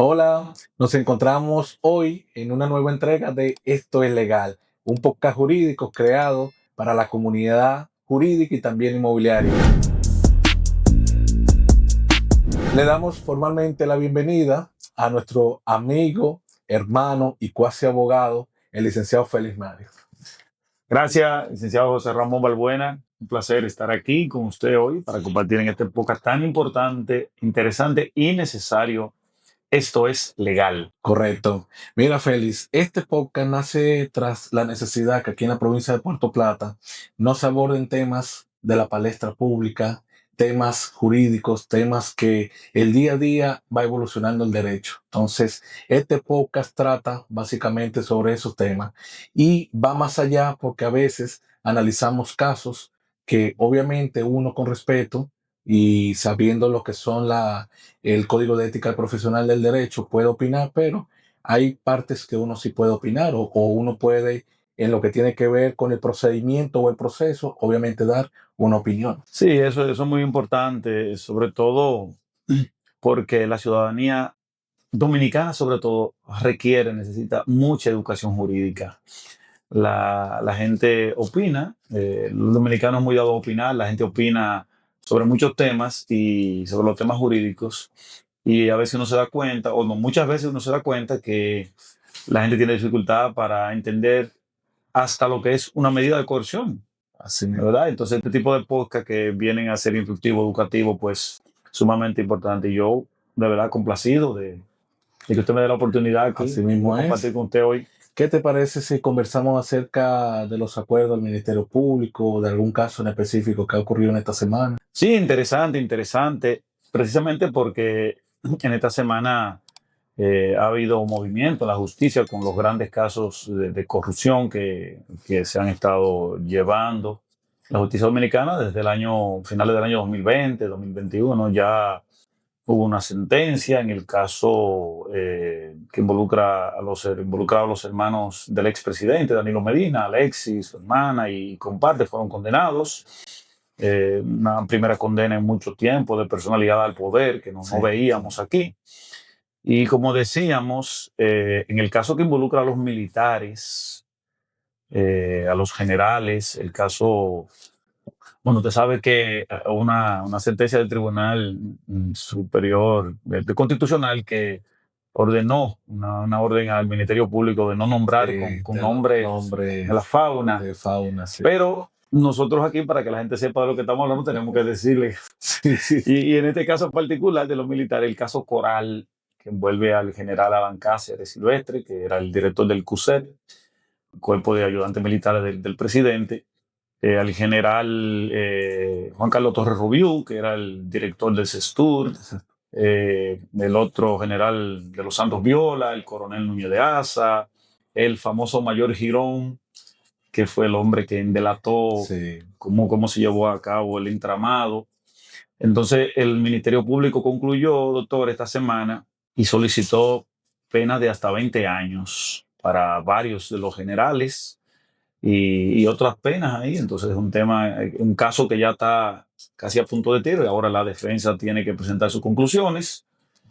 Hola, nos encontramos hoy en una nueva entrega de Esto es Legal, un podcast jurídico creado para la comunidad jurídica y también inmobiliaria. Le damos formalmente la bienvenida a nuestro amigo, hermano y cuasi abogado, el licenciado Félix Mario. Gracias, licenciado José Ramón Balbuena. Un placer estar aquí con usted hoy para compartir en este podcast tan importante, interesante y necesario. Esto es legal. Correcto. Mira, Félix, este podcast nace tras la necesidad que aquí en la provincia de Puerto Plata no se aborden temas de la palestra pública, temas jurídicos, temas que el día a día va evolucionando el derecho. Entonces, este podcast trata básicamente sobre esos temas y va más allá porque a veces analizamos casos que obviamente uno con respeto y sabiendo lo que son el Código de Ética Profesional del Derecho puede opinar, pero hay partes que uno sí puede opinar o uno puede, en lo que tiene que ver con el procedimiento o el proceso, obviamente dar una opinión. Sí, eso es muy importante, sobre todo porque la ciudadanía dominicana, sobre todo, necesita mucha educación jurídica. La gente opina, los dominicanos muy dados a opinar, la gente opina sobre muchos temas y sobre los temas jurídicos y a veces uno se da cuenta, o no, muchas veces uno se da cuenta que la gente tiene dificultad para entender hasta lo que es una medida de coerción, Así mismo. ¿verdad? Entonces este tipo de podcast que vienen a ser instructivo, educativo, pues sumamente importante. Y yo, de verdad, complacido de que usted me dé la oportunidad aquí Así de mismo compartir es. con usted hoy. ¿Qué te parece si conversamos acerca de los acuerdos del Ministerio Público o de algún caso en específico que ha ocurrido en esta semana? Sí, interesante, interesante, precisamente porque en esta semana ha habido movimiento en la justicia con los grandes casos de corrupción que se han estado llevando. La justicia dominicana desde el año, finales del año 2020, 2021, ya hubo una sentencia en el caso que involucraba a los hermanos del expresidente Danilo Medina, Alexis, su hermana y comparte, fueron condenados. Una primera condena en mucho tiempo de personalidad al poder que no veíamos aquí. Y como decíamos, en el caso que involucra a los militares, a los generales, el caso, bueno, usted sabe que una sentencia del Tribunal Superior Constitucional que ordenó una orden al Ministerio Público de no nombrar con De los nombre de la nombres fauna, de fauna, sí. pero nosotros aquí, para que la gente sepa de lo que estamos hablando, tenemos que decirle. Sí, sí. Y en este caso particular de los militares, el caso Coral, que envuelve al general Adán Cáceres Silvestre, que era el director del CUSEP, Cuerpo de Ayudantes Militares del presidente, al general Juan Carlos Torres Rubiú, que era el director del CESTUR, el otro general de los Santos Viola, el coronel Núñez de Asa, el famoso mayor Girón, que fue el hombre que delató Sí. cómo se llevó a cabo el entramado. Entonces, el Ministerio Público concluyó, doctor, esta semana y solicitó penas de hasta 20 años para varios de los generales y otras penas ahí. Entonces, es un caso que ya está casi a punto de tiro y ahora la defensa tiene que presentar sus conclusiones.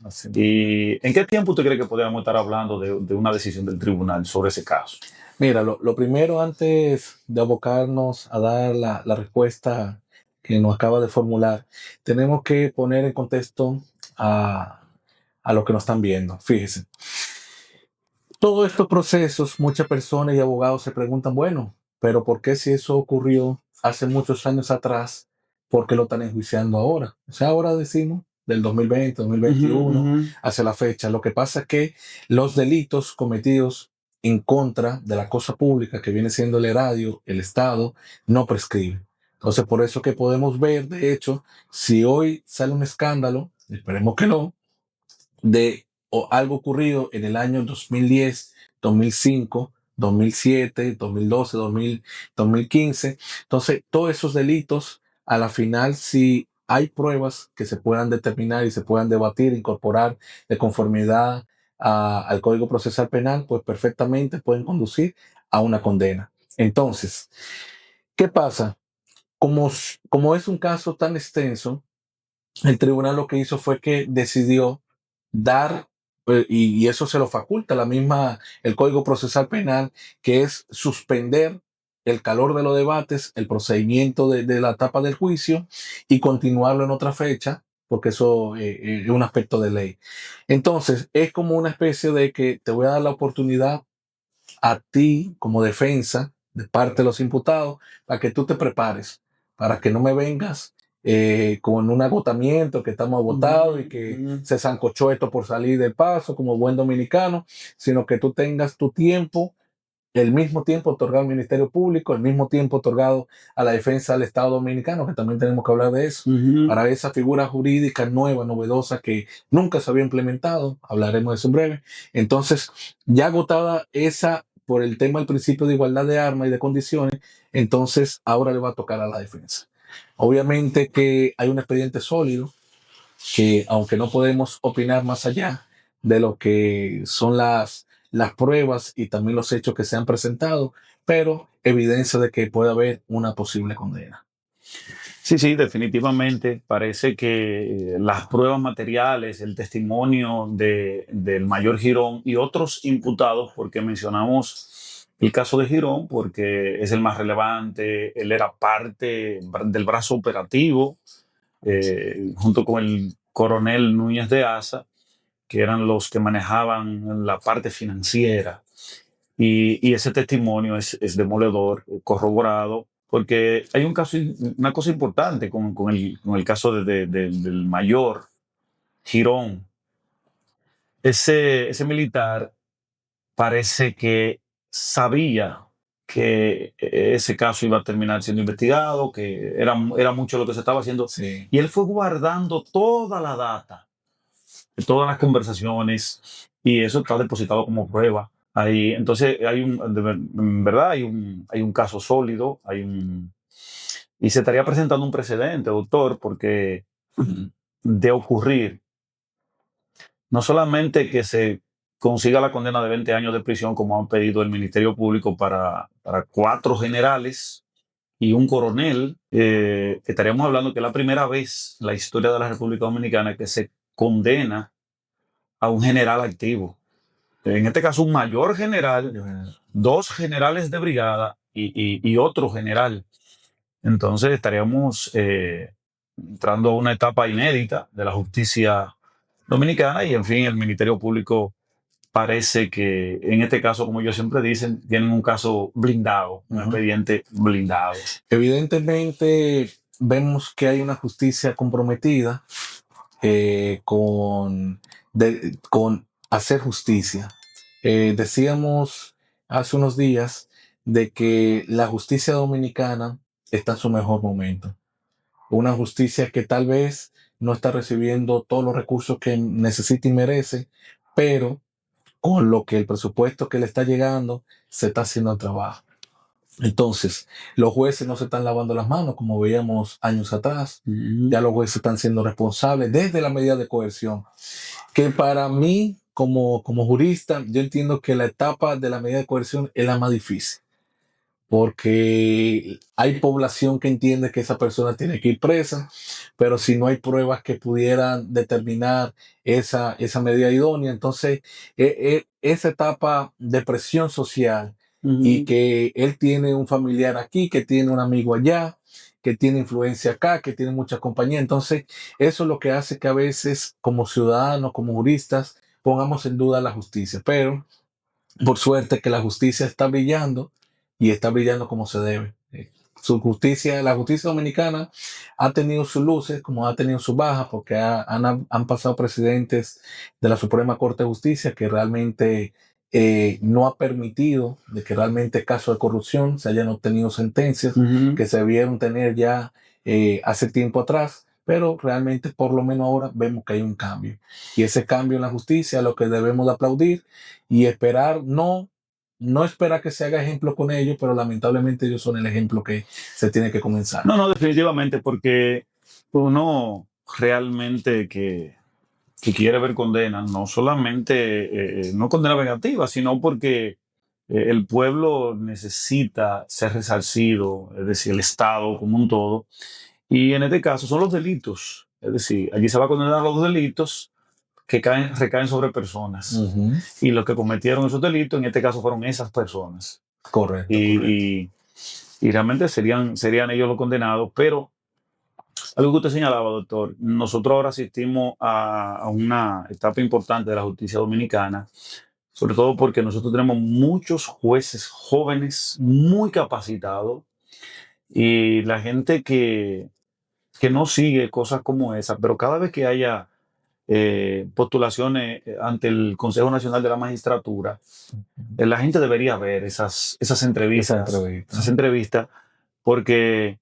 Así. ¿Y en qué tiempo usted cree que podríamos estar hablando de una decisión del tribunal sobre ese caso? Mira, lo primero antes de abocarnos a dar la respuesta que nos acaba de formular, tenemos que poner en contexto a, a lo que nos están viendo. Fíjese, todos estos procesos, muchas personas y abogados se preguntan, bueno, pero ¿por qué si eso ocurrió hace muchos años atrás, por qué lo están enjuiciando ahora? O sea, ahora decimos del 2020, Ujú, 2021, ujú. hacia la fecha. Lo que pasa es que los delitos cometidos en contra de la cosa pública, que viene siendo el erario, el Estado, no prescriben. Entonces, por eso que podemos ver, de hecho, si hoy sale un escándalo, esperemos que no, de o algo ocurrido en el año 2010, 2005, 2007, 2012, 2000, 2015. Entonces, todos esos delitos, a la final, si hay pruebas que se puedan determinar y se puedan debatir, incorporar de conformidad al Código Procesal Penal, pues perfectamente pueden conducir a una condena. Entonces, ¿qué pasa? Como es un caso tan extenso, el tribunal lo que hizo fue que decidió dar y eso se lo faculta el Código Procesal Penal, que es suspender el calor de los debates, el procedimiento de la etapa del juicio y continuarlo en otra fecha, porque eso es un aspecto de ley. Entonces, es como una especie de que te voy a dar la oportunidad a ti como defensa de parte de los imputados para que tú te prepares, para que no me vengas con un agotamiento, que estamos agotados y que se zancochó esto por salir del paso como buen dominicano, sino que tú tengas tu tiempo, el mismo tiempo otorgado al Ministerio Público, el mismo tiempo otorgado a la defensa del Estado Dominicano, que también tenemos que hablar de eso, para esa figura jurídica nueva, novedosa, que nunca se había implementado, hablaremos de eso en breve. Entonces, ya agotada esa por el tema del principio de igualdad de armas y de condiciones, entonces ahora le va a tocar a la defensa. Obviamente que hay un expediente sólido, que aunque no podemos opinar más allá de lo que son las pruebas y también los hechos que se han presentado, pero evidencia de que puede haber una posible condena. Sí, sí, definitivamente. Parece que las pruebas materiales, el testimonio del mayor Girón y otros imputados, porque mencionamos el caso de Girón, porque es el más relevante, él era parte del brazo operativo, junto con el coronel Núñez de Asa, que eran los que manejaban la parte financiera. Y ese testimonio es demoledor, corroborado, porque hay una cosa importante con el caso del mayor Girón. Ese militar parece que sabía que ese caso iba a terminar siendo investigado, que era mucho lo que se estaba haciendo, Sí. y él fue guardando toda la data de todas las conversaciones, y eso está depositado como prueba. Ahí, entonces, en verdad, hay un caso sólido, y se estaría presentando un precedente, doctor, porque de ocurrir, no solamente que se consiga la condena de 20 años de prisión, como han pedido el Ministerio Público para 4 generales y un coronel, estaríamos hablando que es la primera vez en la historia de la República Dominicana que se condena a un general activo. En este caso, un mayor general, 2 generales de brigada y otro general. Entonces estaríamos entrando a una etapa inédita de la justicia dominicana y, en fin, el Ministerio Público parece que, en este caso, como ellos siempre dicen, tienen un caso blindado, un expediente blindado. Evidentemente, vemos que hay una justicia comprometida con hacer justicia. Decíamos hace unos días de que la justicia dominicana está en su mejor momento. Una justicia que tal vez no está recibiendo todos los recursos que necesita y merece, pero con lo que el presupuesto que le está llegando se está haciendo el trabajo. Entonces, los jueces no se están lavando las manos como veíamos años atrás. Ya los jueces están siendo responsables desde la medida de coerción. Que para mí, como jurista, yo entiendo que la etapa de la medida de coerción es la más difícil. Porque hay población que entiende que esa persona tiene que ir presa, pero si no hay pruebas que pudieran determinar esa medida idónea, entonces esa etapa de presión social y que él tiene un familiar aquí, que tiene un amigo allá, que tiene influencia acá, que tiene mucha compañía, entonces eso es lo que hace que a veces como ciudadanos, como juristas, pongamos en duda la justicia, pero por suerte que la justicia está brillando y está brillando como se debe. La justicia dominicana ha tenido sus luces, como ha tenido sus bajas, porque han pasado presidentes de la Suprema Corte de Justicia que realmente no ha permitido de que realmente casos de corrupción se hayan obtenido sentencias que se debieron tener ya hace tiempo atrás, pero realmente por lo menos ahora vemos que hay un cambio. Y ese cambio en la justicia es lo que debemos de aplaudir y esperar, no esperar que se haga ejemplo con ellos, pero lamentablemente ellos son el ejemplo que se tiene que comenzar. No, definitivamente, porque uno realmente que quiere ver condena, no solamente no condena vengativa, sino porque el pueblo necesita ser resarcido, es decir, el Estado como un todo, y en este caso son los delitos, es decir, allí se va a condenar los delitos que recaen sobre personas. Ujú. Y los que cometieron esos delitos, en este caso, fueron esas personas. Correcto, correcto. Y, y, y realmente serían ellos los condenados. Pero algo que usted señalaba, doctor, nosotros ahora asistimos a una etapa importante de la justicia dominicana, sobre todo porque nosotros tenemos muchos jueces jóvenes muy capacitados y la gente que no sigue cosas como esas, pero cada vez que haya postulaciones ante el Consejo Nacional de la Magistratura, la gente debería ver esas Esa entrevistas, entrevista. porque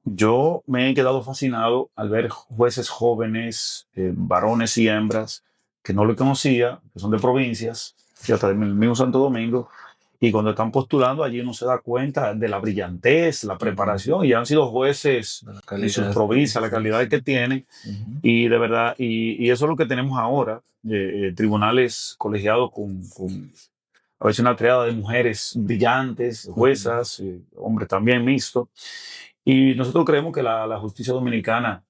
yo me he quedado fascinado al ver jueces jóvenes, varones y hembras, que no lo conocía, que son de provincias, y hasta del mismo Santo Domingo, y cuando están postulando allí uno se da cuenta de la brillantez, la Ujú. preparación, y han sido jueces De la en sus calidad, sí, provincias, la sí, calidad sí. que tienen, Ujú. y de verdad, y eso es lo que tenemos ahora, tribunales colegiados con a veces una triada de mujeres brillantes, Ujú. juezas, hombres también mixtos. Y nosotros creemos que la justicia dominicana,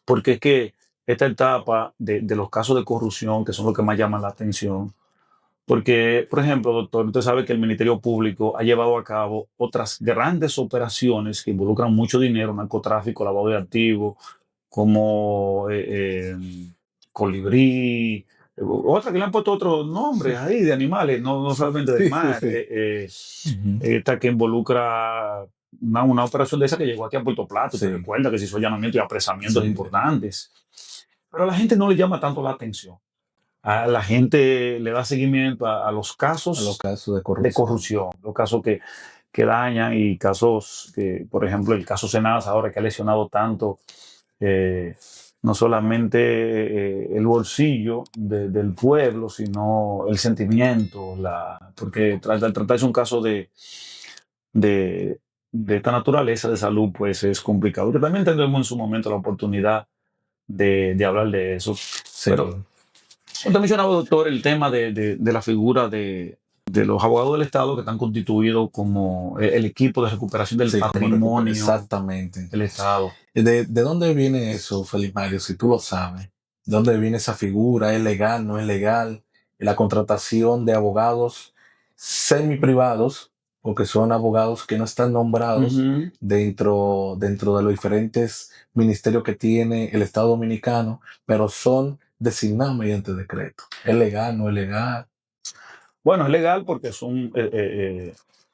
porque es que esta etapa de los casos de corrupción, que son los que más llaman la atención, porque, por ejemplo, doctor, usted sabe que el Ministerio Público ha llevado a cabo otras grandes operaciones que involucran mucho dinero, narcotráfico, lavado de activos, como colibrí, otra que le han puesto otros nombres ahí de animales, no solamente del Sí, sí, mar, sí. Ujú. esta que involucra una operación de esa que llegó aquí a Puerto Plata, te Sí, recuerda que se hizo allanamientos y apresamientos sí. importantes, pero a la gente no le llama tanto la atención. A la gente le da seguimiento a los A los casos casos de de corrupción. corrupción, los casos que dañan y casos que, por ejemplo, el caso Senasa ahora que ha lesionado tanto eh, no solamente el bolsillo del pueblo, sino el sentimiento, porque tratarse un caso de, de esta naturaleza de salud, pues es complicado. Que también tendremos en su momento la oportunidad de hablar de eso. Pero Sí, usted mencionaba, doctor, el tema de la figura de los abogados del Estado que están constituidos como el equipo de recuperación del sí, como recupera. patrimonio Exactamente. del Estado. ¿De dónde viene eso, Felipe Mario? Si tú lo sabes. ¿De dónde viene esa figura? ¿Es legal? ¿No es legal? La contratación de abogados semi privados, porque son abogados que no están nombrados Ujú. dentro de los diferentes ministerios que tiene el Estado Dominicano, pero son designados mediante decreto. ¿Es legal? ¿No es legal? Bueno, es legal porque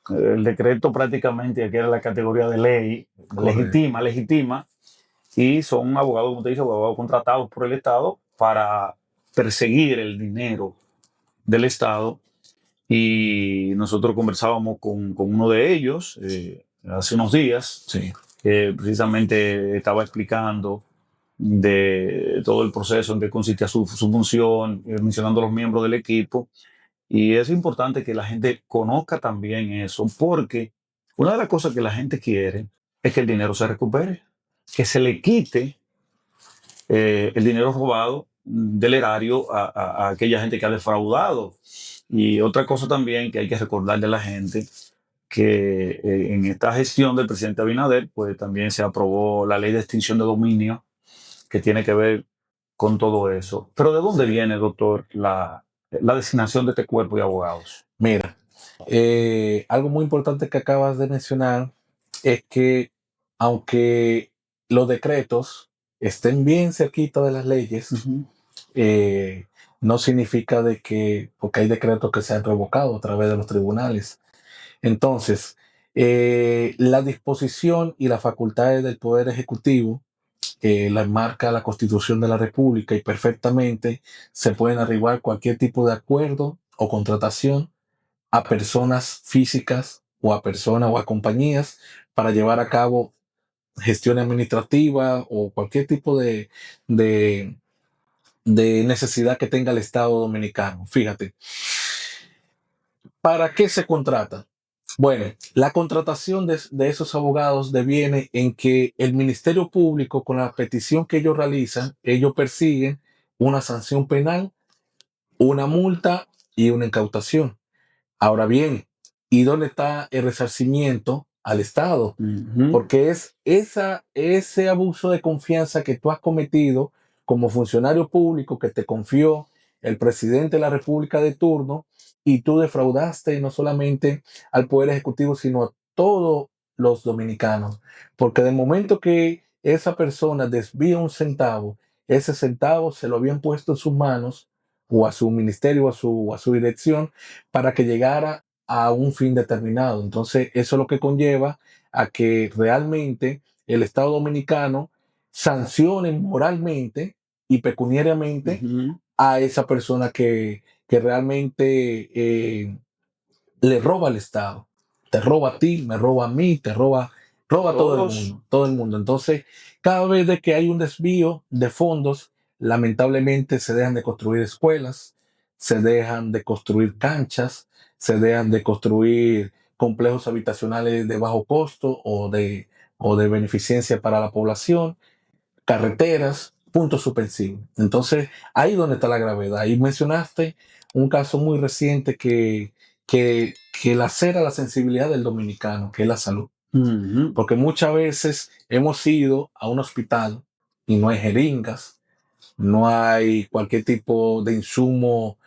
el decreto prácticamente aquí era la categoría de ley, Correcto. legitima, y son abogados, como te dice, abogados contratados por el Estado para perseguir el dinero del Estado. Y nosotros conversábamos con uno de ellos hace unos días, Sí. que precisamente estaba explicando de todo el proceso en que consistía su función, mencionando a los miembros del equipo. Y es importante que la gente conozca también eso, porque una de las cosas que la gente quiere es que el dinero se recupere, que se le quite el dinero robado del erario a aquella gente que ha defraudado. Y otra cosa también que hay que recordarle a la gente, que en esta gestión del presidente Abinader, pues también se aprobó la ley de extinción de dominio, que tiene que ver con todo eso. Pero ¿de dónde Sí. viene, doctor, la designación de este cuerpo de abogados? Mira, algo muy importante que acabas de mencionar es que aunque los decretos estén bien cerquita de las leyes, Ujú. eh, no significa de que, porque hay decretos que se han revocado a través de los tribunales. Entonces, la disposición y las facultades del Poder Ejecutivo, que la enmarca la Constitución de la República y perfectamente se pueden arribar cualquier tipo de acuerdo o contratación a personas físicas o a personas o a compañías para llevar a cabo gestión administrativa o cualquier tipo de, de necesidad que tenga el Estado Dominicano. Fíjate, ¿para qué se contrata? Bueno, la contratación de esos abogados deviene en que el Ministerio Público, con la petición que ellos realizan, ellos persiguen una sanción penal, una multa y una incautación. Ahora bien, ¿y dónde está el resarcimiento al Estado? Ujú. Porque es ese abuso de confianza que tú has cometido como funcionario público que te confió el presidente de la República de turno y tú defraudaste no solamente al Poder Ejecutivo, sino a todos los dominicanos. Porque de momento que esa persona desvía un centavo, ese centavo se lo habían puesto en sus manos o a su ministerio o a su dirección para que llegara a un fin determinado. Entonces, eso es lo que conlleva a que realmente el Estado dominicano sancione moralmente y pecuniariamente Ujú. a esa persona que realmente le roba al Estado. Te roba a ti, me roba a mí, roba a todo el Todos. mundo, todo el mundo. Entonces, cada vez de que hay un desvío de fondos, lamentablemente se dejan de construir escuelas, se dejan de construir canchas, se dejan de construir complejos habitacionales de bajo costo o de beneficencia para la población, carreteras, puntos suspensivos. Entonces, ahí donde está la gravedad. Ahí mencionaste un caso muy reciente que lacera la sensibilidad del dominicano, que es la salud. Ujú. Porque muchas veces hemos ido a un hospital y no hay jeringas, no hay cualquier tipo de insumo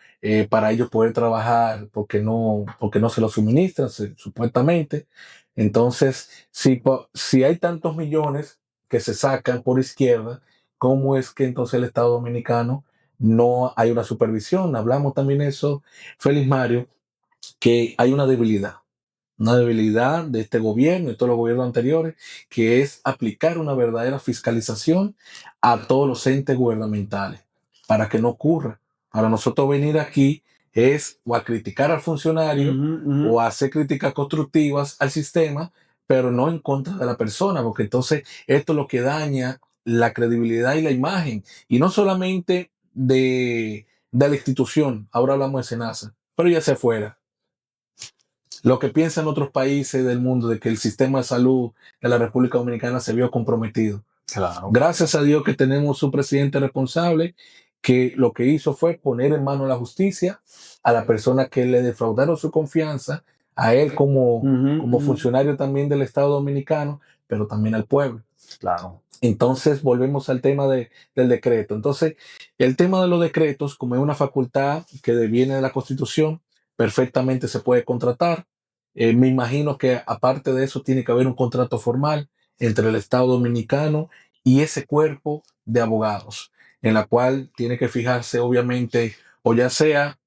para ellos poder trabajar porque no se lo suministran supuestamente. Entonces, si hay tantos millones que se sacan por izquierda, ¿cómo es que entonces el Estado Dominicano no hay una supervisión? Hablamos también de eso, Félix Mario, que hay una debilidad de este gobierno y todos los gobiernos anteriores, que es aplicar una verdadera fiscalización a todos los entes gubernamentales para que no ocurra. Para nosotros venir aquí es o a criticar al funcionario Ujú, ujú. o a hacer críticas constructivas al sistema, pero no en contra de la persona, porque entonces esto es lo que daña la credibilidad y la imagen, y no solamente de la institución, ahora hablamos de SENASA, pero ya se fuera lo que piensan otros países del mundo de que el sistema de salud de la República Dominicana se vio comprometido. Claro. Gracias a Dios que tenemos un presidente responsable que lo que hizo fue poner en mano la justicia a la persona que le defraudaron su confianza, a él Ujú, como ujú. funcionario también del Estado Dominicano, pero también al pueblo. Claro. Entonces volvemos al tema del decreto. Entonces, el tema de los decretos, como es una facultad que viene de la Constitución, perfectamente se puede contratar. Me imagino que aparte de eso tiene que haber un contrato formal entre el Estado Dominicano y ese cuerpo de abogados, en la cual tiene que fijarse obviamente o ya sea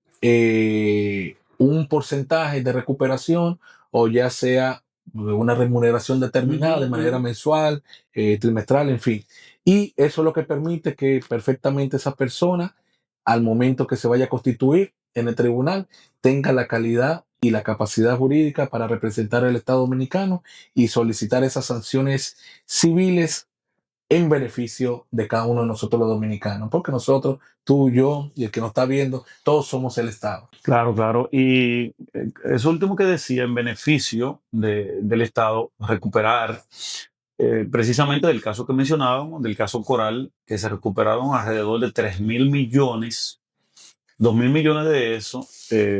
un porcentaje de recuperación o ya sea una remuneración Ujú, determinada de manera ujú. mensual, trimestral, en fin. Y eso es lo que permite que perfectamente esa persona, al momento que se vaya a constituir en el tribunal, tenga la calidad y la capacidad jurídica para representar al Estado Dominicano y solicitar esas sanciones civiles en beneficio de cada uno de nosotros los dominicanos, porque nosotros, tú, yo y el que nos está viendo, todos somos el Estado. Claro, claro. Y eso último que decía, en beneficio del Estado, recuperar, precisamente del caso que mencionábamos, del caso Coral, que se recuperaron alrededor de 3.000 millones. 2.000 millones de eso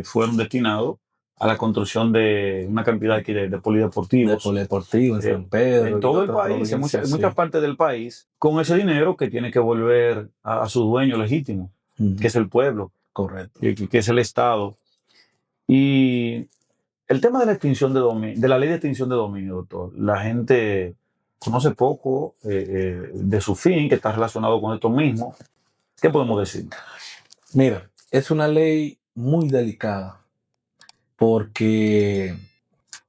fueron destinados a la construcción de una cantidad aquí de De polideportivos polideportivo en San en Pedro y todo el otras país, en provincias, muchas sí. partes del país, con ese dinero que tiene que volver a su dueño legítimo, que Ujú, es el pueblo, correcto. que es el Estado. Y el tema de la extinción de dominio, de la ley de extinción de dominio, doctor, la gente conoce poco de su fin, que está relacionado con esto mismo. ¿Qué podemos decir? Mira, es una ley muy delicada porque,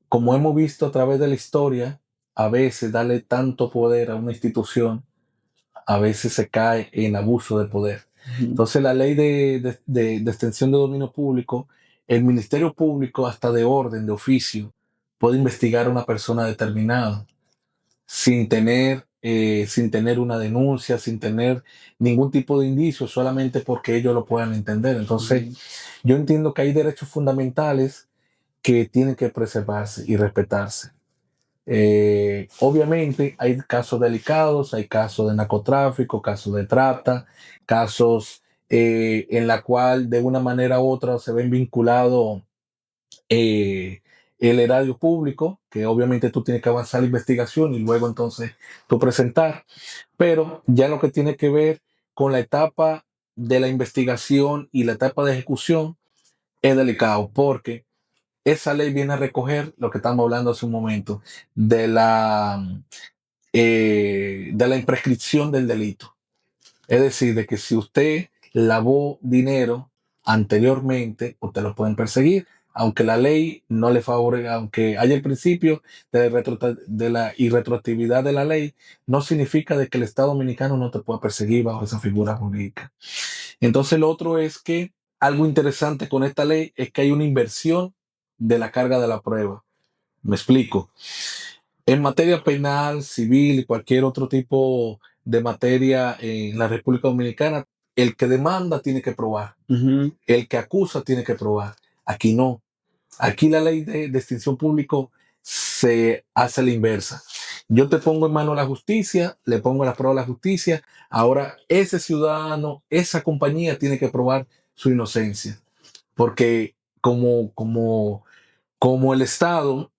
como hemos visto a través de la historia, a veces darle tanto poder a una institución, a veces se cae en abuso de poder. Ujú. Entonces, la ley de extensión de dominio público, el Ministerio Público, hasta de orden, de oficio, puede investigar a una persona determinada sin tener una denuncia, sin tener ningún tipo de indicio, solamente porque ellos lo puedan entender. Entonces, Ujú. yo entiendo que hay derechos fundamentales que tienen que preservarse y respetarse. Obviamente hay casos delicados, hay casos de narcotráfico, casos de trata, casos en la cual de una manera u otra se ven vinculados eh, el erario público, que obviamente tú tienes que avanzar la investigación y luego entonces tú presentar, pero ya lo que tiene que ver con la etapa de la investigación y la etapa de ejecución es delicado porque esa ley viene a recoger lo que estamos hablando hace un momento de la imprescripción del delito. Es decir, de que si usted lavó dinero anteriormente, usted lo pueden perseguir, aunque la ley no le favorezca, aunque haya el principio de la irretroactividad de la ley, no significa de que el Estado Dominicano no te pueda perseguir bajo esa figura jurídica. Entonces, lo otro es que algo interesante con esta ley es que hay una inversión de la carga de la prueba. Me explico. En materia penal, civil y cualquier otro tipo de materia en la República Dominicana, el que demanda tiene que probar, el que acusa tiene que probar. Aquí no. Aquí la ley de extinción público se hace la inversa. Yo te pongo en mano a la justicia, le pongo la prueba a la justicia. Ahora ese ciudadano, esa compañía tiene que probar su inocencia. Porque como el Estado,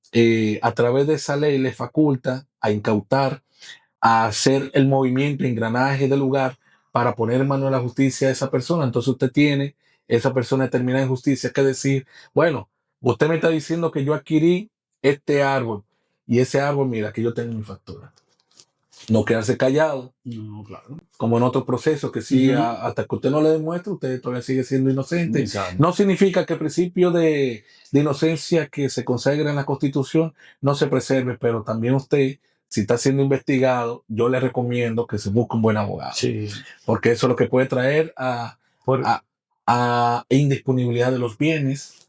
a través de esa ley, le faculta a incautar, a hacer el movimiento, engranaje del lugar para poner en mano de la justicia a esa persona. Entonces usted tiene, esa persona determinada en justicia, que decir, bueno, usted me está diciendo que yo adquirí este árbol y ese árbol, mira, que yo tengo mi factura. No quedarse callado, No, claro. como en otros procesos, que sí, Ujú. hasta que usted no le demuestre, usted todavía sigue siendo inocente. Exacto. No significa que el principio de inocencia que se consagra en la Constitución no se preserve, pero también usted, si está siendo investigado, yo le recomiendo que se busque un buen abogado, Sí. porque eso es lo que puede traer Por, a indisponibilidad de los bienes,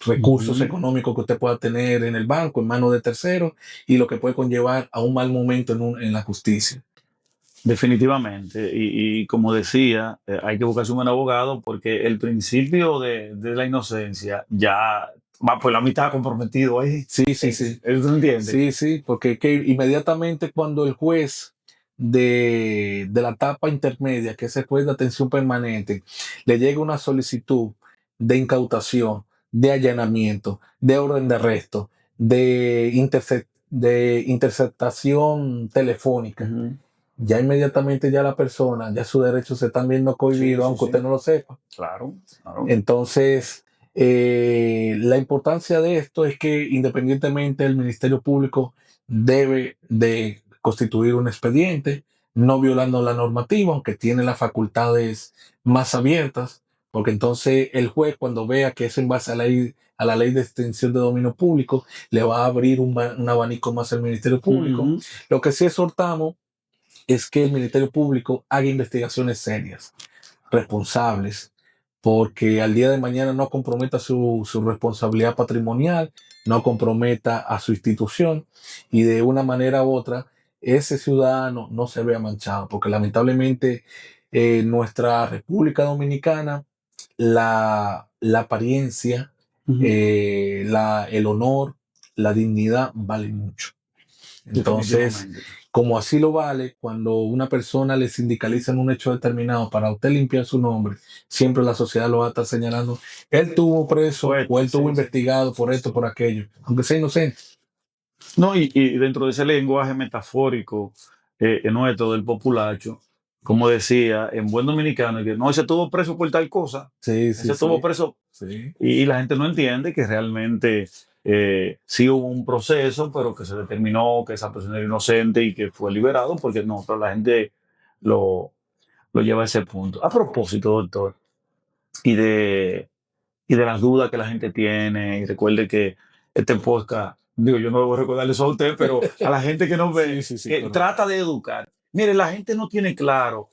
recursos Ujú. económicos que usted pueda tener en el banco, en manos de terceros, y lo que puede conllevar a un mal momento en la justicia. Definitivamente. Y como decía, hay que buscarse un buen abogado porque el principio de la inocencia ya va por la mitad comprometido ahí. Sí, sí, sí. ¿Eso entiende? Sí, sí, porque que inmediatamente cuando el juez de la etapa intermedia, que es el juez de atención permanente, le llega una solicitud de incautación, de allanamiento, de orden de arresto, de interceptación telefónica, Ujú. ya inmediatamente ya la persona, ya sus derechos se están viendo Sí, cohibidos, sí, aunque usted sí. no lo sepa. Claro, claro. Entonces, la importancia de esto es que independientemente el Ministerio Público debe de constituir un expediente, no violando la normativa, aunque tiene las facultades más abiertas, porque entonces el juez cuando vea que es en base a la ley de extinción de dominio público, le va a abrir un abanico más al Ministerio Público. Ujú. Lo que sí exhortamos es que el Ministerio Público haga investigaciones serias, responsables, porque al día de mañana no comprometa su responsabilidad patrimonial, no comprometa a su institución y de una manera u otra ese ciudadano no se vea manchado, porque lamentablemente en nuestra República Dominicana la apariencia, Ujú. el honor, la dignidad vale mucho. Entonces, Definitivamente. como así lo vale, cuando una persona le sindicaliza en un hecho determinado para usted limpiar su nombre, siempre la sociedad lo va a estar señalando. Él tuvo preso Pues, o él tuvo sí, sí. investigado por esto, por aquello, aunque sea inocente. No, y dentro de ese lenguaje metafórico nuestro del populacho, como decía, en buen dominicano, que no, ese estuvo preso por tal cosa, Sí, ese sí, estuvo sí. preso. Sí, Y la gente no entiende que realmente sí hubo un proceso, pero que se determinó que esa persona era inocente y que fue liberado, porque no, pero la gente lo, lo lleva a ese punto. A propósito, doctor, y de, y de las dudas que la gente tiene, y recuerde que este podcast, digo, yo no debo recordarle eso a usted, pero a la gente que nos ve, sí, sí, sí, que claro. trata de educar. Mire, la gente no tiene claro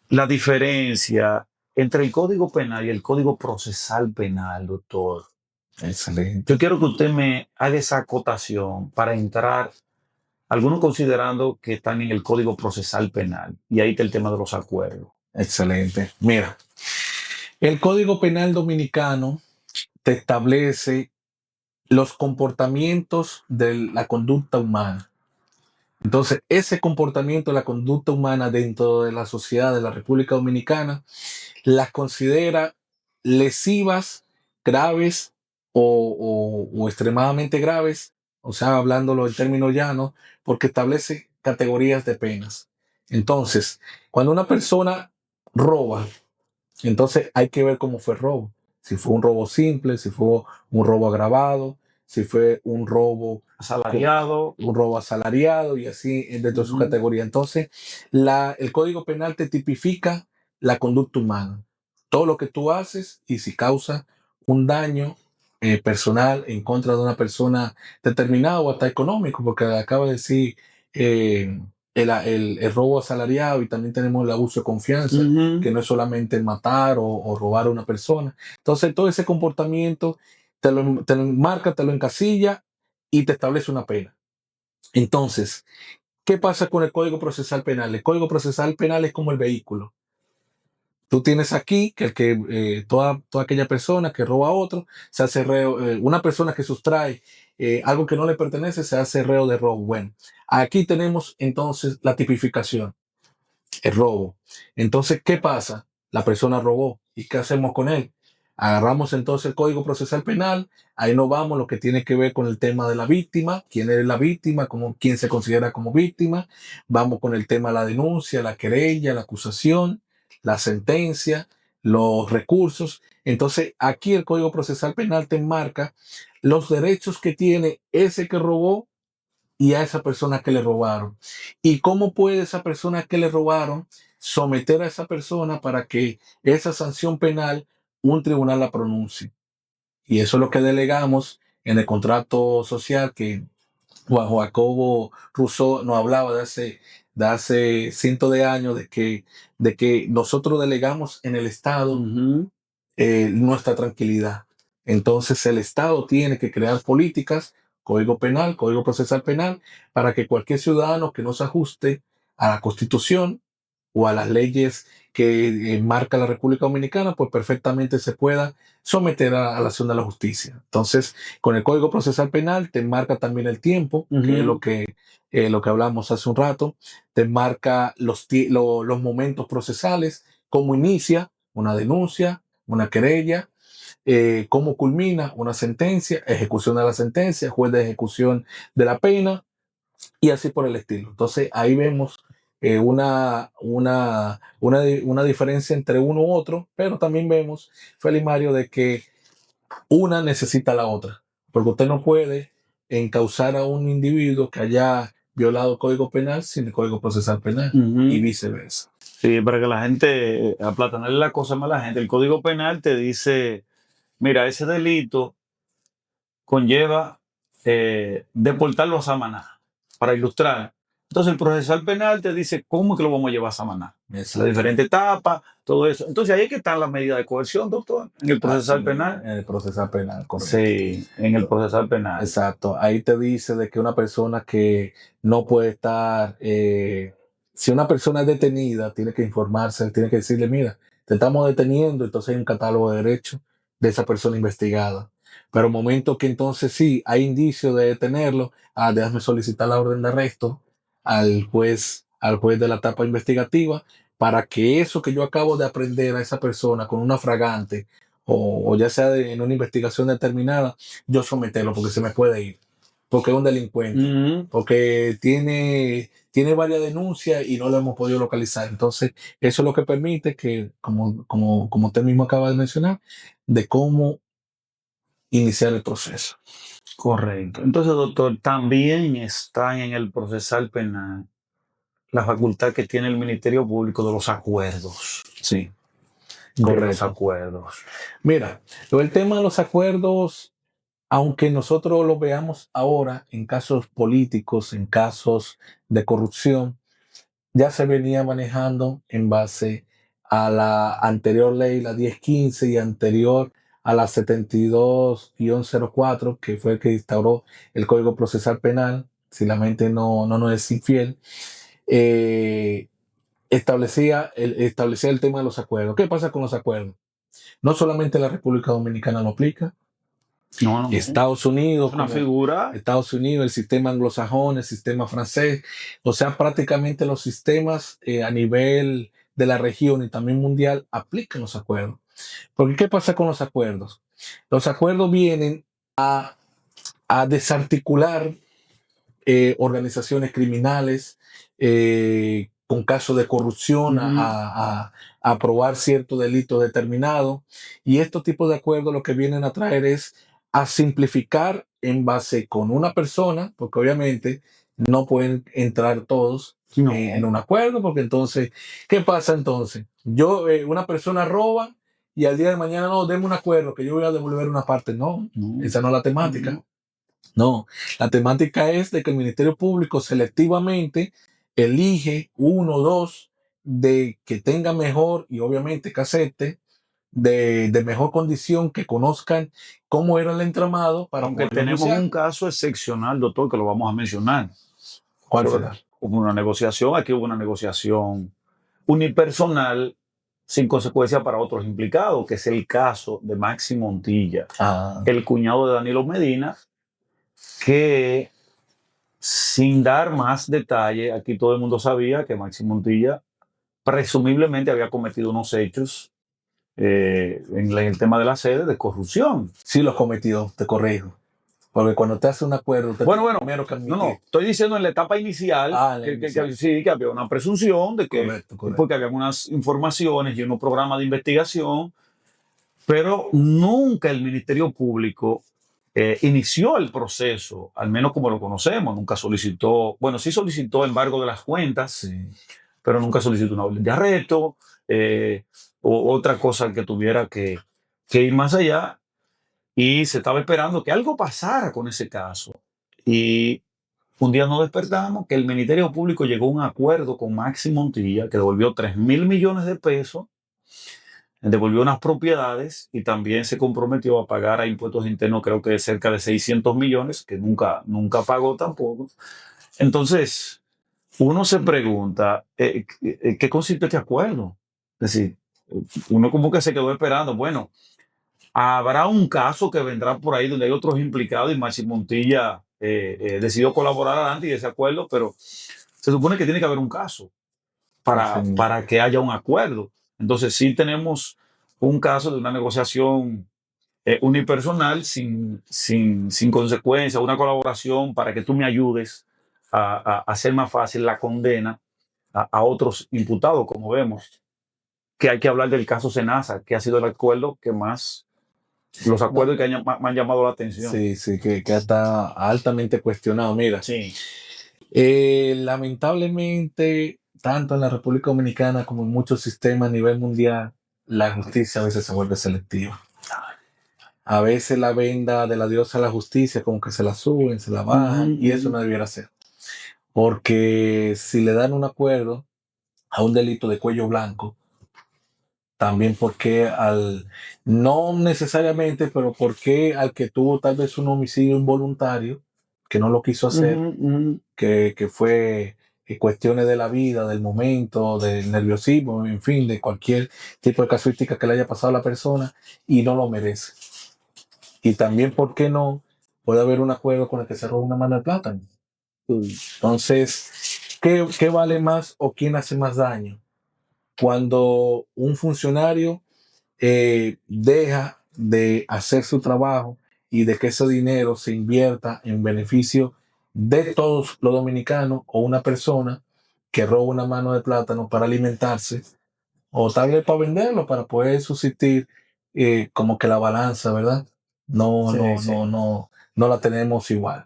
la diferencia entre el Código Penal y el Código Procesal Penal, doctor. Yo Excelente, quiero que usted me haga esa acotación para entrar, algunos considerando que están en el Código Procesal Penal, y ahí está el tema de los acuerdos. excelente. Mira, el Código Penal Dominicano te establece los comportamientos de la conducta humana. Entonces, ese comportamiento de la conducta humana dentro de la sociedad de la República Dominicana las considera lesivas, graves o extremadamente graves, o sea, hablándolo en términos llanos, porque establece categorías de penas. Entonces, cuando una persona roba, entonces hay que ver cómo fue el robo. Si fue un robo simple, si fue un robo agravado, si fue Asalariado. un robo asalariado y así dentro de su Ujú. categoría. Entonces, el Código Penal te tipifica la conducta humana. Todo lo que tú haces y si causa un daño personal en contra de una persona determinada o hasta económico, porque acaba de decir eh, el robo asalariado y también tenemos el abuso de confianza, Ujú. que no es solamente matar o robar a una persona. Entonces, todo ese comportamiento te lo marca, te lo encasilla y te establece una pena. Entonces, ¿qué pasa con el Código Procesal Penal? El Código Procesal Penal es como el vehículo. Tú tienes aquí que toda aquella persona que roba a otro se hace reo, una persona que sustrae algo que no le pertenece se hace reo de robo. Bueno, aquí tenemos entonces la tipificación, el robo. Entonces, ¿qué pasa? La persona robó. ¿Y qué hacemos con él? Agarramos entonces el Código Procesal Penal, ahí nos vamos lo que tiene que ver con el tema de la víctima, quién es la víctima, quién se considera como víctima, vamos con el tema de la denuncia, la querella, la acusación, la sentencia, los recursos. Entonces, aquí el Código Procesal Penal te marca los derechos que tiene ese que robó y a esa persona que le robaron. ¿Y cómo puede esa persona que le robaron someter a esa persona para que esa sanción penal un tribunal la pronuncie? Y eso es lo que delegamos en el contrato social que Juan Jacobo Rousseau nos hablaba de hace cientos de años de que nosotros delegamos en el Estado Ujú. nuestra tranquilidad. Entonces el Estado tiene que crear políticas, código penal, código procesal penal, para que cualquier ciudadano que no se ajuste a la Constitución o a las leyes que marca la República Dominicana, pues perfectamente se pueda someter a la acción de la justicia. Entonces, con el Código Procesal Penal te marca también el tiempo, que es Ujú. lo que hablamos hace un rato, te marca los momentos procesales, cómo inicia una denuncia, una querella, cómo culmina una sentencia, ejecución de la sentencia, juez de ejecución de la pena y así por el estilo. Entonces ahí vemos una diferencia entre uno u otro, pero también vemos, Felimario, de que una necesita la otra, porque usted no puede encausar a un individuo que haya violado el Código Penal sin el Código Procesal Penal y Ujú. viceversa. Sí, para que la gente, aplatanarle la cosa más a la gente, el Código Penal te dice, mira, ese delito conlleva deportarlo a Samaná, para ilustrar. Entonces el procesal penal te dice cómo es que lo vamos a llevar a Samaná, las Exacto. diferentes etapas, todo eso. Entonces ahí es que están las medidas de coerción, doctor, en el Así procesal mismo, penal. en el procesal penal, correcto. Sí, en el procesal penal. Exacto. Ahí te dice de que una persona que no puede estar, si una persona es detenida, tiene que informarse, tiene que decirle, mira, te estamos deteniendo, entonces hay un catálogo de derechos de esa persona investigada. Pero momento que entonces sí hay indicio de detenerlo, déjame solicitar la orden de arresto al juez de la etapa investigativa para que eso que yo acabo de aprender a esa persona con una fragante o ya sea en una investigación determinada, yo someterlo porque se me puede ir, porque es un delincuente, Ujú. porque tiene varias denuncias y no lo hemos podido localizar. Entonces, eso es lo que permite que, como usted mismo acaba de mencionar, de cómo iniciar el proceso. Correcto. Entonces, doctor, también está en el procesal penal la facultad que tiene el Ministerio Público de los acuerdos. Sí, De los correcto. acuerdos. Mira, el tema de los acuerdos, aunque nosotros lo veamos ahora en casos políticos, en casos de corrupción, ya se venía manejando en base a la anterior ley, la 1015, y anterior a la 72-04, que fue el que instauró el Código Procesal Penal, si la mente no nos es infiel, eh, establecía el tema de los acuerdos. ¿Qué pasa con los acuerdos? No solamente la República Dominicana lo aplica, No, no, no. Estados Unidos, Es una como figura. Estados Unidos, el sistema anglosajón, el sistema francés, o sea, prácticamente los sistemas a nivel de la región y también mundial aplican los acuerdos. Porque ¿qué pasa con los acuerdos? Los acuerdos vienen a desarticular organizaciones criminales, con casos de corrupción a aprobar cierto delito determinado. Y estos tipos de acuerdos lo que vienen a traer es a simplificar en base con una persona, porque obviamente no pueden entrar todos No. en un acuerdo, porque entonces, ¿qué pasa entonces? Una persona roba y al día de mañana no, deme un acuerdo que yo voy a devolver una parte. No, esa no es la temática. No, la temática es de que el Ministerio Público selectivamente elige uno o dos de que tenga mejor y obviamente que acepte de mejor condición, que conozcan cómo era el entramado para Aunque poder tenemos negociar. un caso excepcional, doctor, que lo vamos a mencionar. ¿Cuál será? Hubo una negociación, aquí hubo una negociación unipersonal sin consecuencia para otros implicados, que es el caso de Maxi Montilla, el cuñado de Danilo Medina, que sin dar más detalle, aquí todo el mundo sabía que Maxi Montilla presumiblemente había cometido unos hechos en el tema de la sede de corrupción. Sí los cometió, te corrijo. Porque cuando te hace un acuerdo, te Bueno, primero que admitir. no, estoy diciendo en la etapa inicial, sí, que había una presunción de que, Correcto. porque había unas informaciones y unos programas de investigación, pero nunca el Ministerio Público inició el proceso, al menos como lo conocemos, nunca solicitó, bueno, sí solicitó embargo de las cuentas, Sí. pero nunca solicitó una orden de arresto o otra cosa que tuviera que ir más allá. Y se estaba esperando que algo pasara con ese caso. Y un día nos despertamos que el Ministerio Público llegó a un acuerdo con Maxi Montilla, que devolvió 3.000 millones de pesos, devolvió unas propiedades y también se comprometió a pagar a impuestos internos, creo que cerca de 600 millones, que nunca pagó tampoco. Entonces, uno se pregunta, ¿qué consiste este acuerdo? Es decir, uno como que se quedó esperando, bueno, habrá un caso que vendrá por ahí donde hay otros implicados y Maxi Montilla decidió colaborar adelante y ese acuerdo, pero se supone que tiene que haber un caso para que haya un acuerdo. Entonces sí tenemos un caso de una negociación unipersonal sin consecuencia, una colaboración para que tú me ayudes a hacer más fácil la condena a otros imputados, como vemos. Que hay que hablar del caso Senasa, que ha sido el acuerdo que más los acuerdos que me han llamado la atención. Sí, que está altamente cuestionado. Mira, Sí. Lamentablemente, tanto en la República Dominicana como en muchos sistemas a nivel mundial, la justicia a veces se vuelve selectiva. A veces la venda de la diosa de la justicia como que se la suben, se la bajan, y eso no debiera ser. Porque si le dan un acuerdo a un delito de cuello blanco, también porque no necesariamente, pero porque al que tuvo tal vez un homicidio involuntario, que no lo quiso hacer, que fue cuestiones de la vida, del momento, del nerviosismo, en fin, de cualquier tipo de casuística que le haya pasado a la persona y no lo merece. Y también, ¿por qué no? Puede haber un acuerdo con el que se roba una mano de plátano. Entonces, ¿qué vale más o quién hace más daño? Cuando un funcionario deja de hacer su trabajo y de que ese dinero se invierta en beneficio de todos los dominicanos, o una persona que roba una mano de plátano para alimentarse o tal vez para venderlo para poder subsistir, como que la balanza, ¿verdad? No la tenemos igual.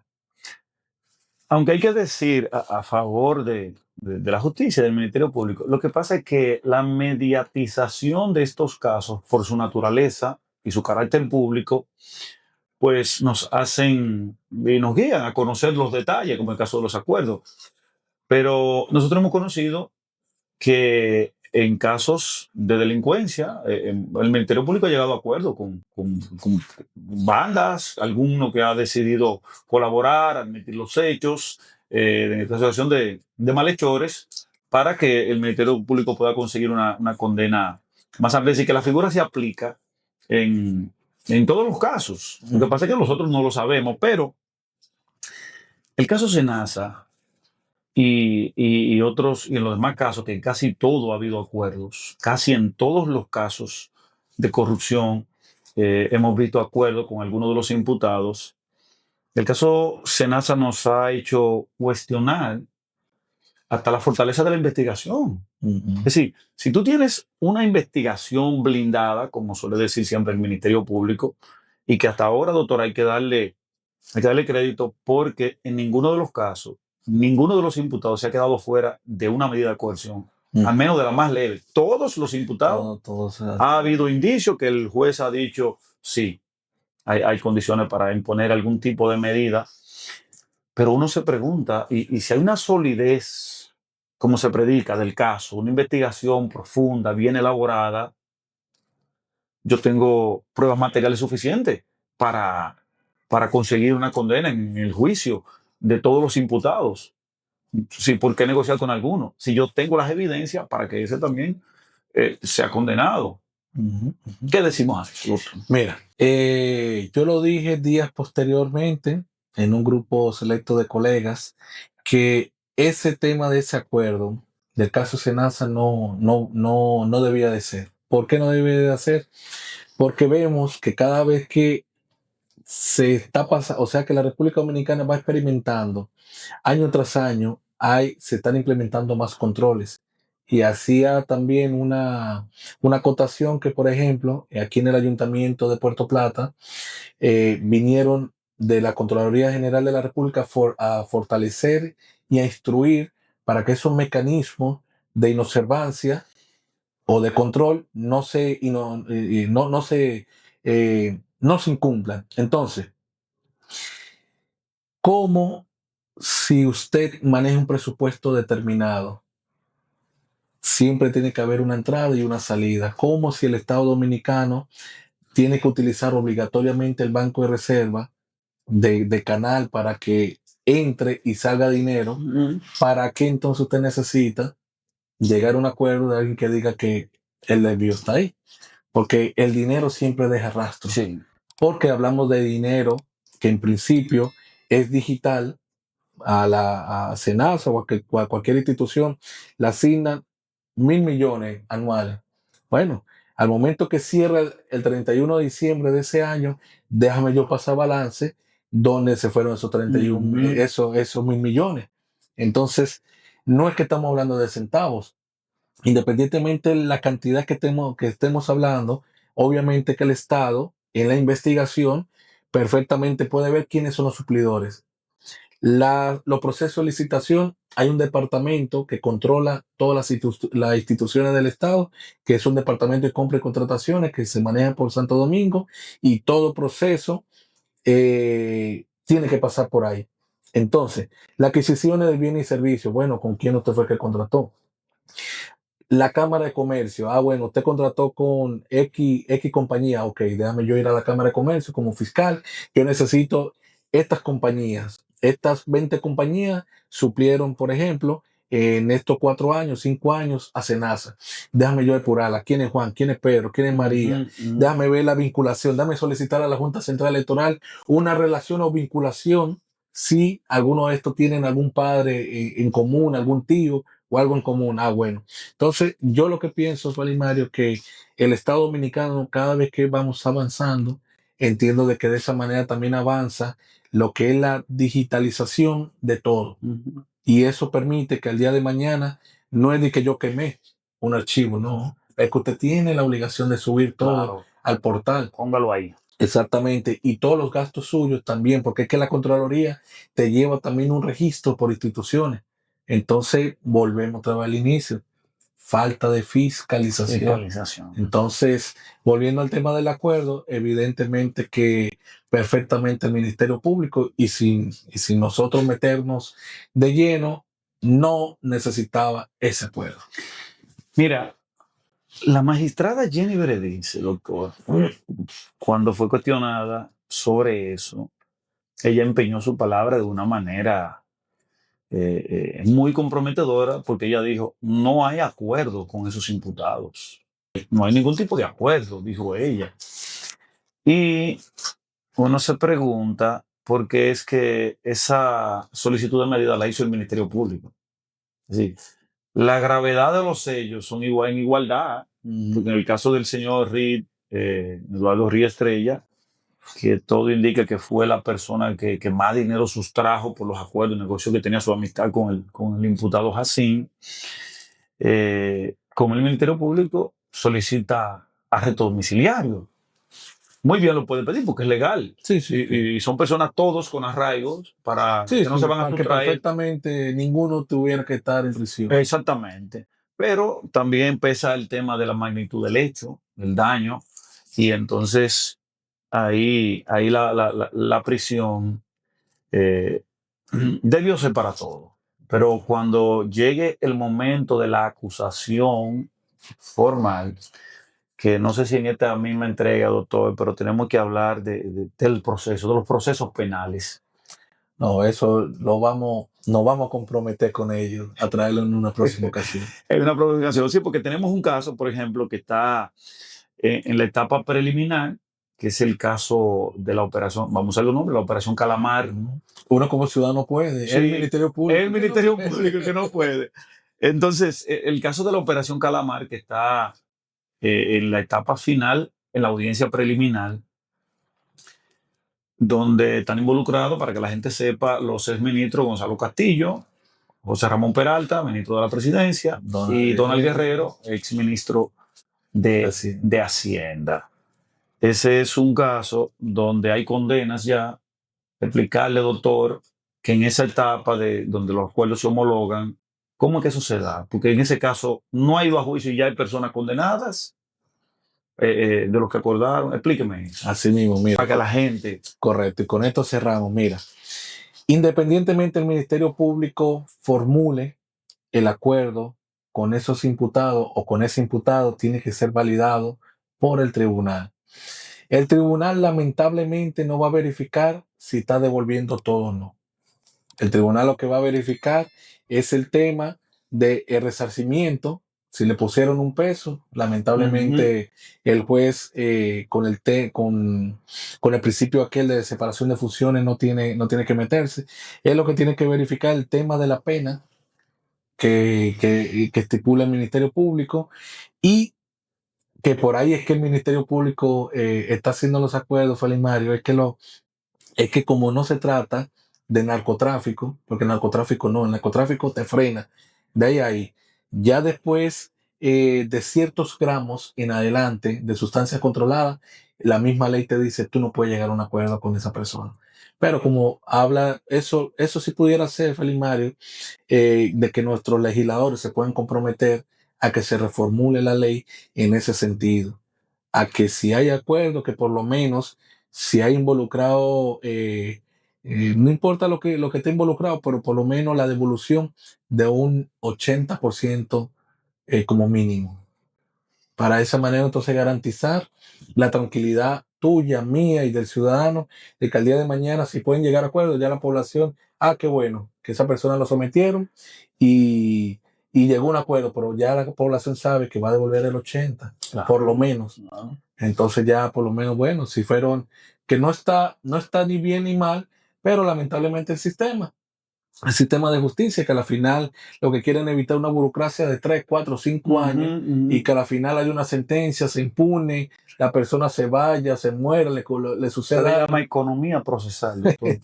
Aunque hay que decir a favor de la justicia, del Ministerio Público, lo que pasa es que la mediatización de estos casos, por su naturaleza y su carácter público, pues nos hacen y nos guían a conocer los detalles, como el caso de los acuerdos. Pero nosotros hemos conocido que en casos de delincuencia, el Ministerio Público ha llegado a acuerdos con bandas, alguno que ha decidido colaborar, admitir los hechos, en esta situación de malhechores, para que el Ministerio Público pueda conseguir una condena más amplia. Y que la figura se aplica en todos los casos. Lo que pasa es que nosotros no lo sabemos, pero el caso Senasa y otros, y en los demás casos, que en casi todo ha habido acuerdos, casi en todos los casos de corrupción hemos visto acuerdos con algunos de los imputados. El caso Senasa nos ha hecho cuestionar hasta la fortaleza de la investigación. Ujú. Es decir, si tú tienes una investigación blindada, como suele decir siempre el Ministerio Público, y que hasta ahora, doctor, hay que darle crédito porque en ninguno de los casos, ninguno de los imputados se ha quedado fuera de una medida de coerción, al menos de la más leve. Todos los imputados, Todo ha habido indicios que el juez ha dicho, sí, hay condiciones para imponer algún tipo de medida, pero uno se pregunta, y si hay una solidez, como se predica, del caso, una investigación profunda, bien elaborada, yo tengo pruebas materiales suficientes para, para conseguir una condena en el juicio de todos los imputados. Sí, ¿por qué negociar con alguno? Si yo tengo las evidencias para que ese también sea condenado. Ujú, ujú. ¿Qué decimos a eso, doctor? Mira, yo lo dije días posteriormente en un grupo selecto de colegas que ese tema de ese acuerdo del caso Senasa no debía de ser. ¿Por qué no debía de ser? Porque vemos que cada vez que se está pasando, o sea que la República Dominicana va experimentando año tras año, se están implementando más controles. Y hacía también una acotación que, por ejemplo, aquí en el Ayuntamiento de Puerto Plata, vinieron de la Contraloría General de la República a fortalecer y a instruir para que esos mecanismos de inobservancia o de control no se incumplan. Entonces, ¿cómo si usted maneja un presupuesto determinado? Siempre tiene que haber una entrada y una salida. ¿Cómo si el Estado Dominicano tiene que utilizar obligatoriamente el Banco de Reserva de canal para que entre y salga dinero? ¿Para qué entonces usted necesita llegar a un acuerdo de alguien que diga que el desvío está ahí? Porque el dinero siempre deja rastro. Sí. Porque hablamos de dinero que en principio es digital a Senasa o a cualquier institución, le asignan 1.000 millones anuales. Bueno, al momento que cierra el 31 de diciembre de ese año, déjame yo pasar balance donde se fueron esos 31, esos 1.000 millones. Entonces, no es que estamos hablando de centavos, independientemente de la cantidad que estemos hablando, obviamente que el Estado en la investigación perfectamente puede ver quiénes son los suplidores. Los procesos de licitación, hay un departamento que controla todas las instituciones del Estado, que es un departamento de compra y contrataciones que se maneja por Santo Domingo, y todo proceso tiene que pasar por ahí. Entonces, la adquisición de bienes y servicios, bueno, ¿con quién usted fue que contrató? La Cámara de Comercio, bueno, usted contrató con X compañía, ok, déjame yo ir a la Cámara de Comercio como fiscal, yo necesito estas compañías, estas 20 compañías suplieron, por ejemplo, en estos 4 años, 5 años a Senasa. Déjame yo depurarla. ¿Quién es Juan? ¿Quién es Pedro? ¿Quién es María? Déjame ver la vinculación. Déjame solicitar a la Junta Central Electoral una relación o vinculación si alguno de estos tienen algún padre en común, algún tío o algo en común. Bueno. Entonces, yo lo que pienso, Felipe Mario, que el Estado Dominicano, cada vez que vamos avanzando, entiendo de que de esa manera también avanza lo que es la digitalización de todo. Y eso permite que al día de mañana no es de que yo quemé un archivo, no. Es que usted tiene la obligación de subir todo Claro, al portal. póngalo ahí. Exactamente. Y todos los gastos suyos también, porque es que la Contraloría te lleva también un registro por instituciones. Entonces, volvemos otra vez al inicio. Falta de fiscalización. Fiscalización. Entonces, volviendo al tema del acuerdo, evidentemente que perfectamente el Ministerio Público y sin nosotros meternos de lleno, no necesitaba ese acuerdo. Mira, la magistrada Jenny Berenice, doctor, cuando fue cuestionada sobre eso, ella empeñó su palabra de una manera muy comprometedora porque ella dijo, no hay acuerdo con esos imputados. No hay ningún tipo de acuerdo, dijo ella. Y uno se pregunta por qué es que esa solicitud de medida la hizo el Ministerio Público. Es decir, la gravedad de los sellos son igual, en igualdad, porque en el caso del señor Reed, Eduardo Ríos Estrella, que todo indica que fue la persona que más dinero sustrajo por los acuerdos y negocios que tenía su amistad con el imputado Jacín, como el Ministerio Público solicita arresto domiciliario. Muy bien lo puede pedir porque es legal. Sí, sí, sí. Y son personas todos con arraigos para Sí, que no sí, se van a para que sustraer. perfectamente ninguno tuviera que estar en prisión. Exactamente. Pero también pesa el tema de la magnitud del hecho, del daño, y entonces ahí la prisión eh, debió ser para todo. Pero cuando llegue el momento de la acusación formal, que no sé si en esta misma entrega, doctor, pero tenemos que hablar del proceso, de los procesos penales. No, eso nos vamos a comprometer con ellos a traerlo en una próxima ocasión. Es una provocación, sí, porque tenemos un caso, por ejemplo, que está en la etapa preliminar, que es el caso de la operación, vamos a ver el nombre, la operación Calamar. Uno como ciudadano puede, Sí, el Ministerio Público. el Ministerio Público que no puede. Entonces, el caso de la operación Calamar, que está en la etapa final, en la audiencia preliminar, donde están involucrados, para que la gente sepa, los exministros Gonzalo Castillo, José Ramón Peralta, ministro de la Presidencia, y Donald Guerrero, exministro de Hacienda. Ese es un caso donde hay condenas ya. Explicarle, doctor, que en esa etapa donde los acuerdos se homologan, ¿cómo es que eso se da? Porque en ese caso no ha ido a juicio y ya hay personas condenadas de los que acordaron. Explíqueme eso. Así mismo, mira. Para que la gente... Correcto, y con esto cerramos. Mira, independientemente el Ministerio Público formule el acuerdo con esos imputados o con ese imputado, tiene que ser validado por el tribunal. El tribunal lamentablemente no va a verificar si está devolviendo todo o no. El tribunal lo que va a verificar es el tema del resarcimiento. Si le pusieron un peso, lamentablemente el juez con el principio aquel de separación de funciones no tiene que meterse. Es lo que tiene que verificar el tema de la pena que estipula el Ministerio Público, y que por ahí es que el Ministerio Público está haciendo los acuerdos, Félix Mario, es que como no se trata de narcotráfico, porque el narcotráfico te frena, de ahí. Ya después de ciertos gramos en adelante de sustancias controladas, la misma ley te dice, tú no puedes llegar a un acuerdo con esa persona. Pero como habla, eso sí pudiera ser, Félix Mario, de que nuestros legisladores se pueden comprometer a que se reformule la ley en ese sentido, a que si hay acuerdo, que por lo menos si hay involucrado, no importa lo que esté involucrado, pero por lo menos la devolución de un 80% como mínimo. Para de esa manera entonces garantizar la tranquilidad tuya, mía y del ciudadano, de que al día de mañana si pueden llegar a acuerdos, ya la población, qué bueno, que esa persona lo sometieron y llegó a un acuerdo, pero ya la población sabe que va a devolver el 80, Claro. por lo menos. No. Entonces ya por lo menos, bueno, si fueron, que no está ni bien ni mal, pero lamentablemente el sistema de justicia, que a la final lo que quieren evitar una burocracia de 3, 4, 5 años, y que a la final hay una sentencia, se impune, la persona se vaya, se muera, le Se suceda. le llama economía procesal, doctor.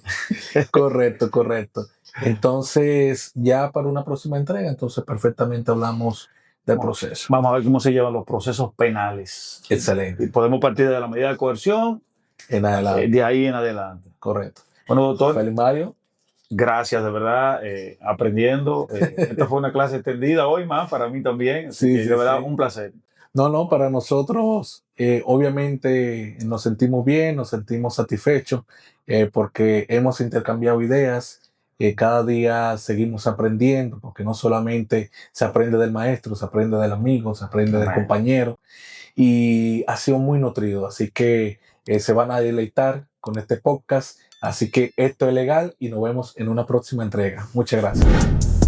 Correcto. Entonces, ya para una próxima entrega, entonces perfectamente hablamos del proceso. Vamos a ver cómo se llevan los procesos penales. Excelente. Y podemos partir de la medida de coerción En adelante. de ahí en adelante. Correcto. Bueno, doctor. Félix Mario. Gracias, de verdad, aprendiendo. Esta fue una clase extendida hoy más para mí también. Así que, de verdad, un placer. No, para nosotros obviamente nos sentimos bien, nos sentimos satisfechos porque hemos intercambiado ideas. Cada día seguimos aprendiendo, porque no solamente se aprende del maestro, se aprende del amigo, se aprende del compañero, y ha sido muy nutrido. Así que se van a deleitar con este podcast. Así que esto es legal y nos vemos en una próxima entrega. Muchas gracias.